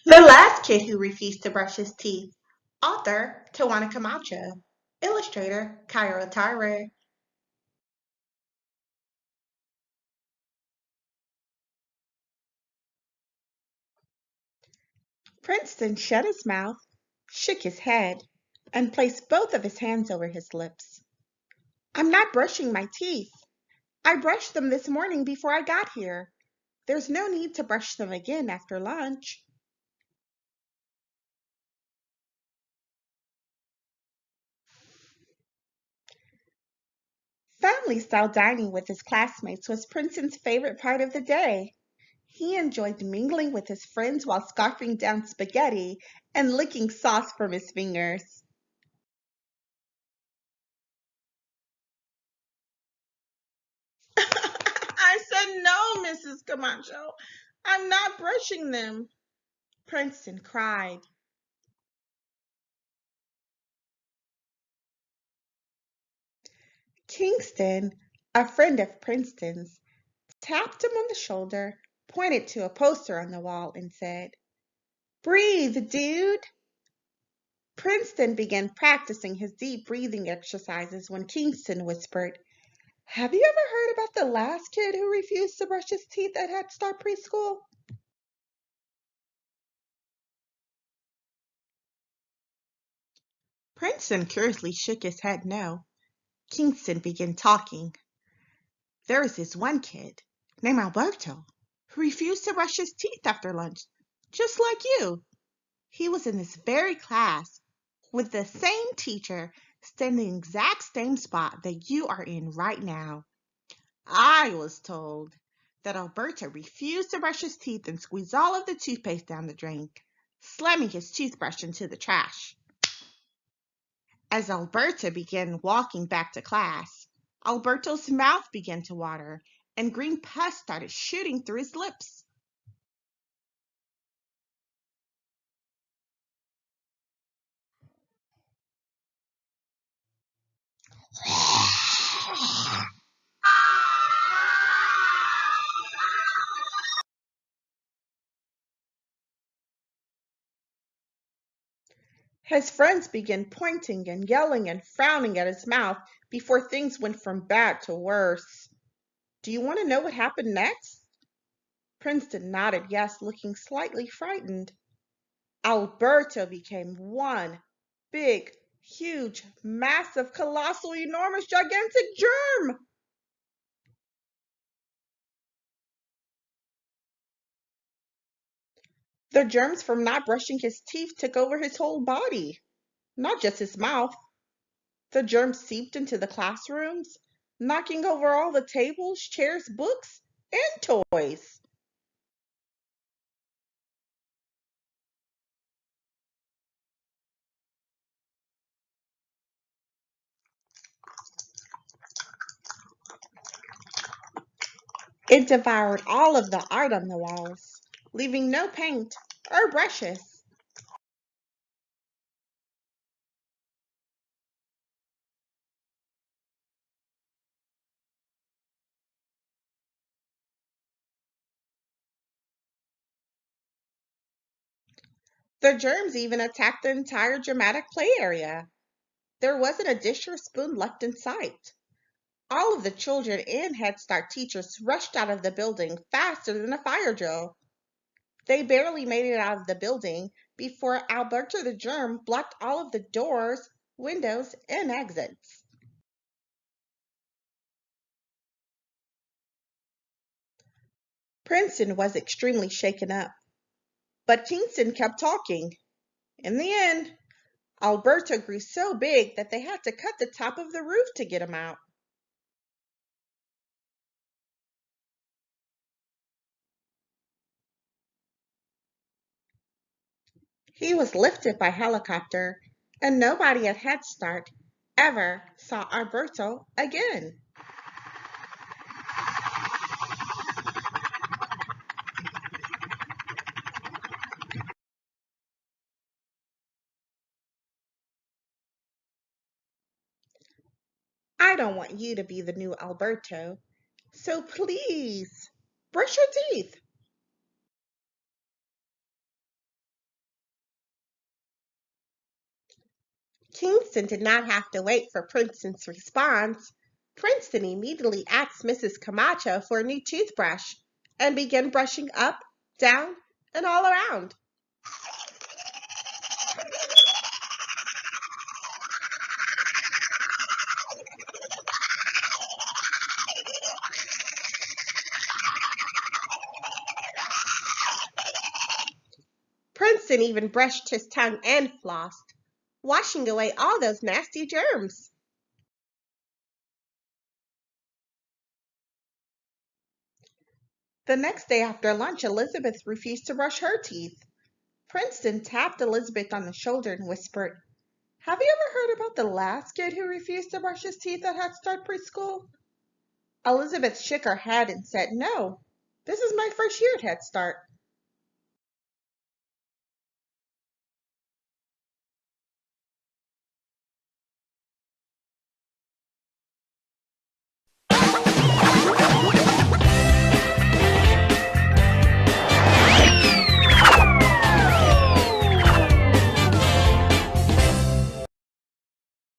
The Last Kid Who Refused to Brush His Teeth. Author Tawana Camacho. Illustrator Kyra Tyre. Princeton shut his mouth, shook his head, and placed both of his hands over his lips. I'm not brushing my teeth. I brushed them this morning before I got here. There's no need to brush them again after lunch. Family style dining with his classmates was Princeton's favorite part of the day. He enjoyed mingling with his friends while scarfing down spaghetti and licking sauce from his fingers. I said no, Mrs. Camacho. I'm not brushing them. Princeton cried. Kingston, a friend of Princeton's, tapped him on the shoulder, pointed to a poster on the wall, and said, Breathe, dude. Princeton began practicing his deep breathing exercises when Kingston whispered, Have you ever heard about the last kid who refused to brush his teeth at Head Start Preschool? Princeton curiously shook his head no. Kingston began talking. There was this one kid named Alberto who refused to brush his teeth after lunch, just like you. He was in this very class with the same teacher standing in the exact same spot that you are in right now. I was told that Alberto refused to brush his teeth and squeezed all of the toothpaste down the drain, slamming his toothbrush into the trash. As Alberto began walking back to class, Alberto's mouth began to water and green pus started shooting through his lips. His friends began pointing and yelling and frowning at his mouth before things went from bad to worse. Do you want to know what happened next? Princeton nodded yes, looking slightly frightened. Alberto became one big, huge, massive, colossal, enormous, gigantic germ. The germs from not brushing his teeth took over his whole body, not just his mouth. The germs seeped into the classrooms, knocking over all the tables, chairs, books, and toys. It devoured all of the art on the walls, leaving no paint or brushes. The germs even attacked the entire dramatic play area. There wasn't a dish or spoon left in sight. All of the children and Head Start teachers rushed out of the building faster than a fire drill. They barely made it out of the building before Alberto the germ blocked all of the doors, windows, and exits. Princeton was extremely shaken up, but Kingston kept talking. In the end, Alberto grew so big that they had to cut the top of the roof to get him out. He was lifted by helicopter, and nobody at Head Start ever saw Alberto again. I don't want you to be the new Alberto, so please brush your teeth. Kingston did not have to wait for Princeton's response. Princeton immediately asked Mrs. Camacho for a new toothbrush and began brushing up, down, and all around. Princeton even brushed his tongue and flossed, washing away all those nasty germs. The next day after lunch, Elizabeth refused to brush her teeth. Princeton tapped Elizabeth on the shoulder and whispered, "Have you ever heard about the last kid who refused to brush his teeth at Head Start preschool?" Elizabeth shook her head and said, "No, this is my first year at Head Start."